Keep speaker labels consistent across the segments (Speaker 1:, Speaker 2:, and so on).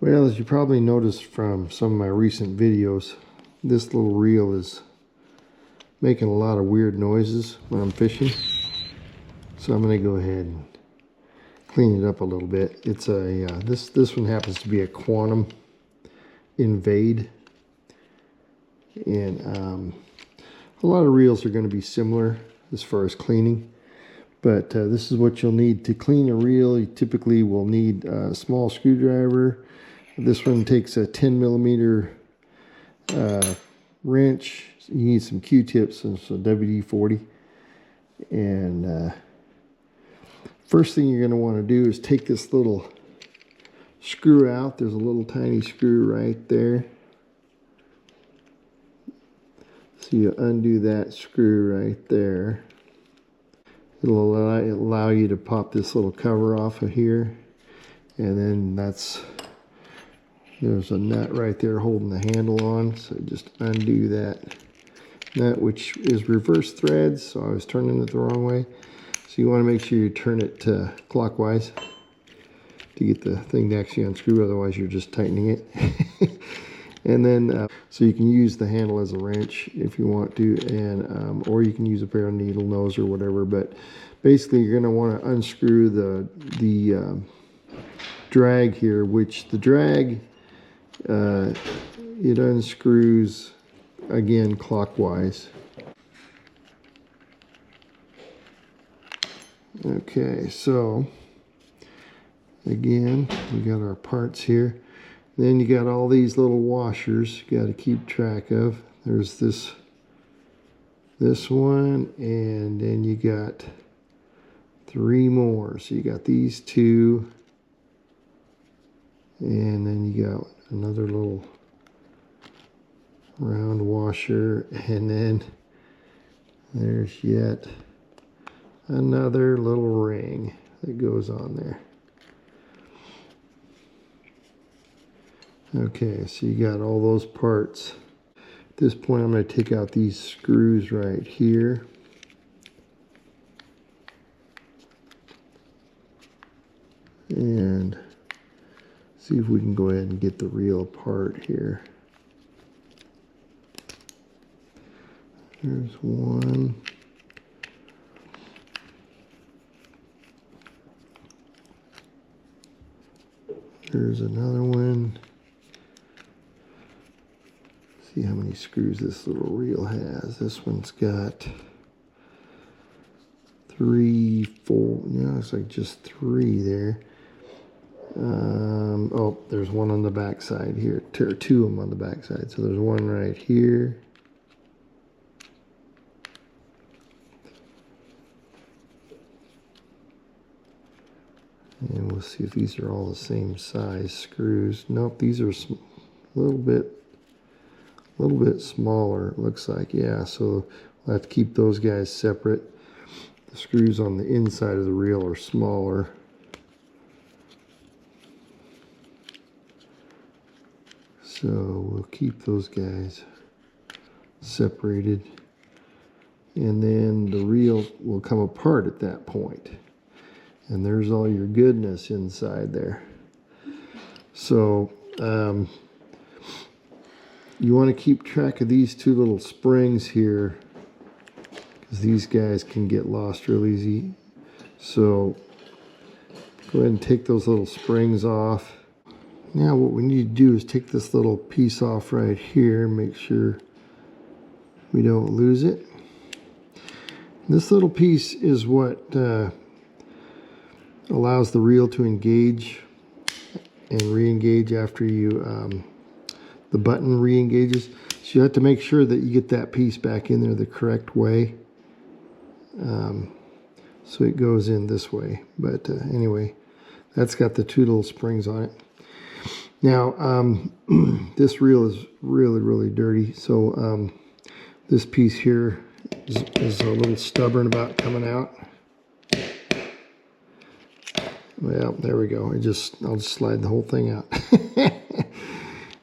Speaker 1: Well, as you probably noticed from some of my recent videos, this little reel is making a lot of weird noises when I'm fishing. So I'm going to go ahead and clean it up a little bit. It's a this one happens to be a Quantum Invade, and a lot of reels are going to be similar as far as cleaning. But this is what you'll need to clean a reel. You typically will need a small screwdriver. This one takes a 10mm wrench. You need some Q-tips and some WD-40. And first thing you're going to want to do is take this little screw out. There's a little tiny screw right there. So you undo that screw right there. It'll allow you to pop this little cover off of here. And then there's a nut right there holding the handle on. So just undo that nut, which is reverse threads. So I was turning it the wrong way. So you want to make sure you turn it clockwise to get the thing to actually unscrew. Otherwise you're just tightening it. And then, so you can use the handle as a wrench if you want to, and or you can use a pair of needle nose or whatever. But basically, you're going to want to unscrew the drag here, which the drag it unscrews again clockwise. Okay, so again, we got our parts here. Then you got all these little washers you got to keep track of. There's this one, and then you got 3 more. So you got these 2, and then you got another little round washer, and then there's yet another little ring that goes on there. Okay, so you got all those parts. At this point, I'm going to take out these screws right here. And see if we can go ahead and get the reel apart here. There's one. There's another one. See how many screws this little reel has. This one's got 3, 4. No, it's like just 3 there. Oh, there's one on the back side here. 2 of them on the back side. So there's one right here. And we'll see if these are all the same size screws. Nope, these are a little bit smaller, it looks like. Yeah, so we'll have to keep those guys separate. The screws on the inside of the reel are smaller. So we'll keep those guys separated. And then the reel will come apart at that point. And there's all your goodness inside there. So you want to keep track of these 2 little springs here, because these guys can get lost real easy. So go ahead and take those little springs off. Now what we need to do is take this little piece off right here, make sure we don't lose it. This little piece is what allows the reel to engage and re-engage after you the button re-engages. So you have to make sure that you get that piece back in there the correct way. So it goes in this way. But anyway, that's got the 2 little springs on it. Now, this reel is really dirty. So this piece here is a little stubborn about coming out. Well, there we go. I'll just slide the whole thing out.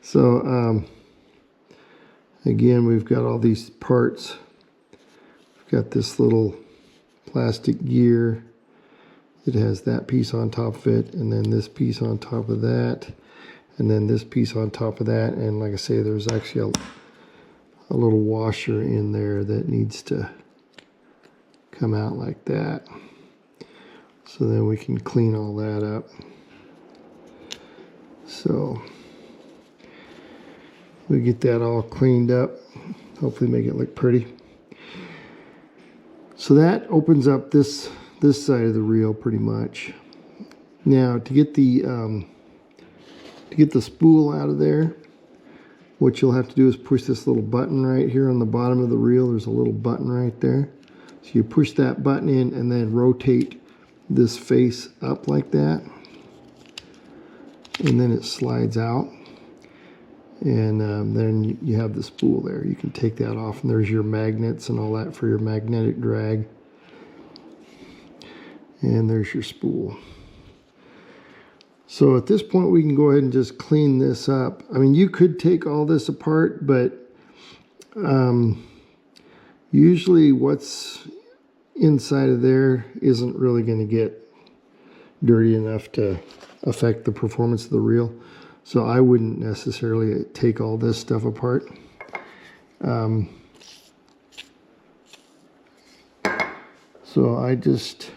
Speaker 1: So again, we've got all these parts. We've got this little plastic gear. It has that piece on top of it, and then this piece on top of that. and then this piece on top of that. And like I say, there's actually a little washer in there that needs to come out like that. So then we can clean all that up. So we get that all cleaned up, hopefully make it look pretty. So that opens up this side of the reel pretty much. Now to get the spool out of there, what you'll have to do is push this little button right here on the bottom of the reel. There's a little button right there. So you push that button in and then rotate this face up like that. And then it slides out. And then you have the spool there. You can take that off, and there's your magnets and all that for your magnetic drag. And there's your spool. So at this point we can go ahead and just clean this up. I mean, you could take all this apart, but usually what's inside of there isn't really going to get dirty enough to affect the performance of the reel. So I wouldn't necessarily take all this stuff apart. So I just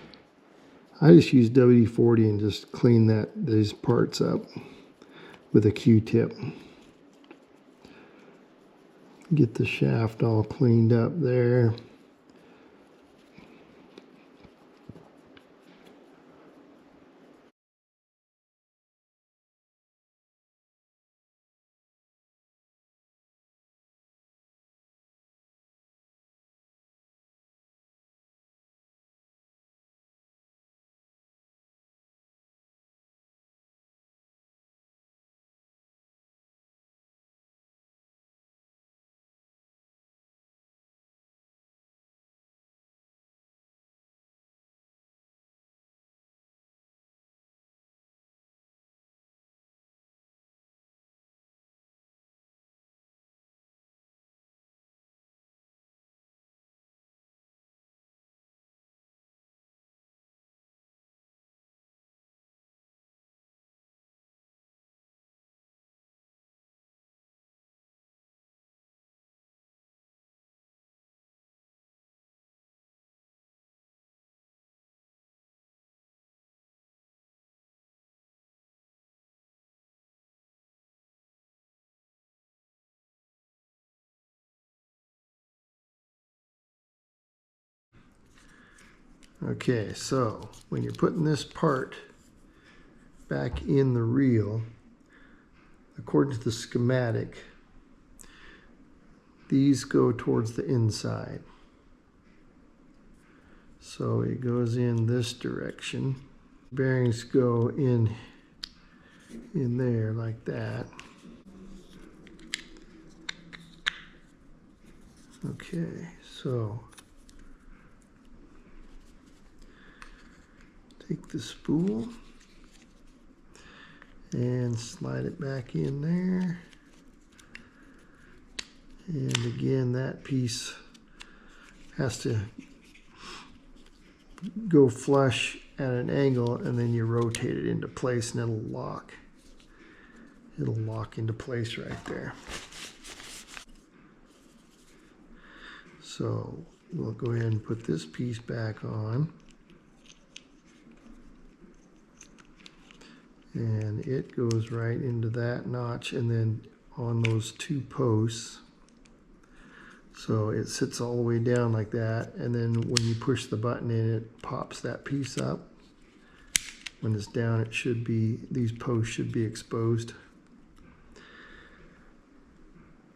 Speaker 1: use WD-40 and just clean these parts up with a Q-tip. Get the shaft all cleaned up there. Okay, so when you're putting this part back in the reel, according to the schematic, these go towards the inside. So it goes in this direction. Bearings go in there like that. Okay, so take the spool and slide it back in there. And again, that piece has to go flush at an angle, and then you rotate it into place and it'll lock. It'll lock into place right there. So we'll go ahead and put this piece back on. And it goes right into that notch and then on those two posts. So it sits all the way down like that, and then when you push the button in, it pops that piece up. When it's down, it should be, these posts should be exposed.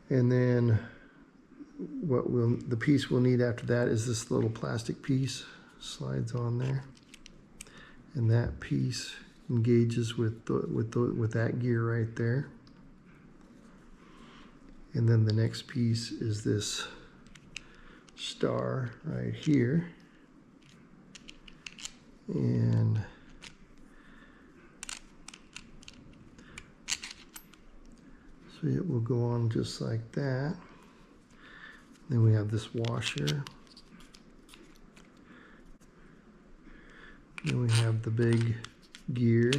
Speaker 1: And then the piece we'll need after that is this little plastic piece. Slides on there, and that piece engages with that gear right there. And then the next piece is this star right here. And so it will go on just like that. Then we have this washer. Then we have the big gear.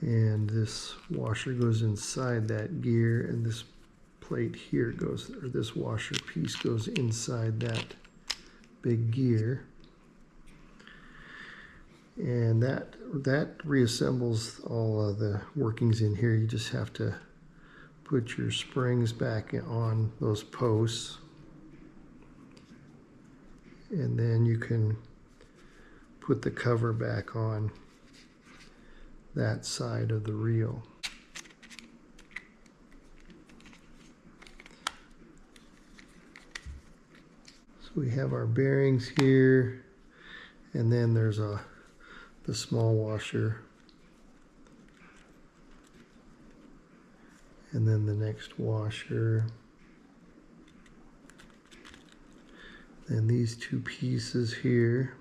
Speaker 1: And this washer goes inside that gear, and this plate here goes, or this washer piece goes inside that big gear. And that reassembles all of the workings in here. You just have to put your springs back on those posts, and then you can put the cover back on that side of the reel. So we have our bearings here, and then there's the small washer, and then the next washer, and these two pieces here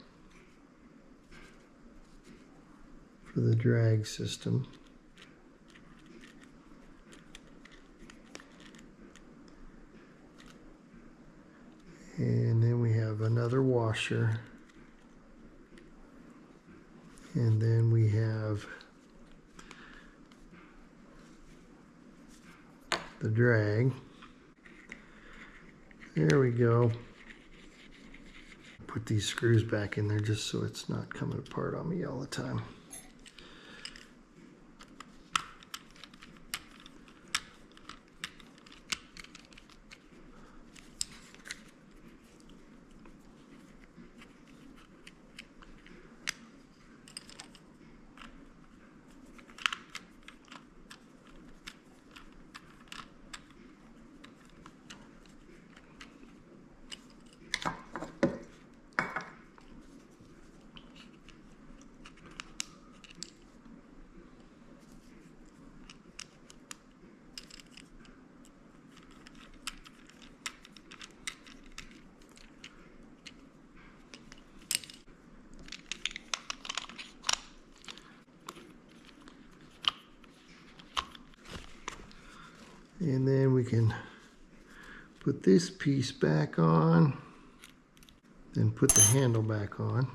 Speaker 1: for the drag system. And then we have another washer, and then we have the drag. There we go. Put these screws back in there just so it's not coming apart on me all the time. And then we can put this piece back on, then put the handle back on.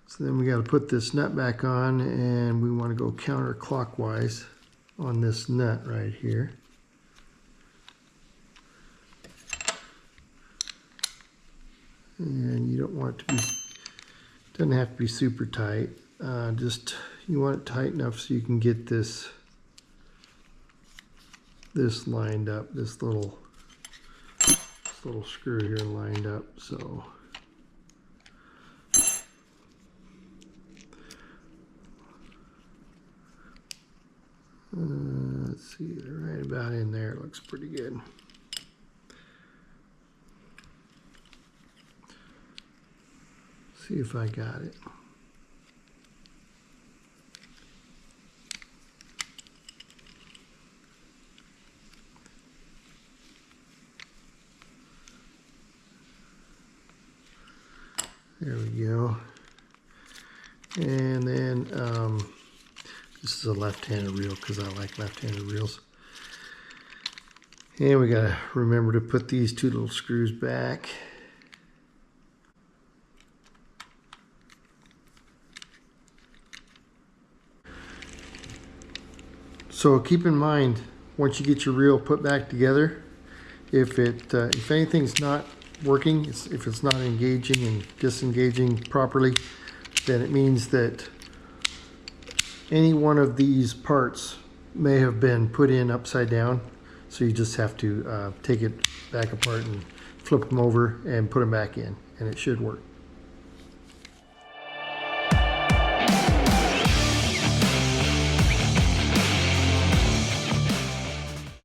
Speaker 1: So then we got to put this nut back on, and we want to go counterclockwise on this nut right here. And you don't want it to be, doesn't have to be super tight. Just you want it tight enough so you can get this lined up, this little screw here lined up. So let's see, right about in there, it looks pretty good. See if I got it. There we go. And then this is a left-handed reel because I like left-handed reels. And we gotta remember to put these two little screws back. So keep in mind, once you get your reel put back together, if anything's not working, if it's not engaging and disengaging properly, then it means that any one of these parts may have been put in upside down. So you just have to take it back apart and flip them over and put them back in, and it should work.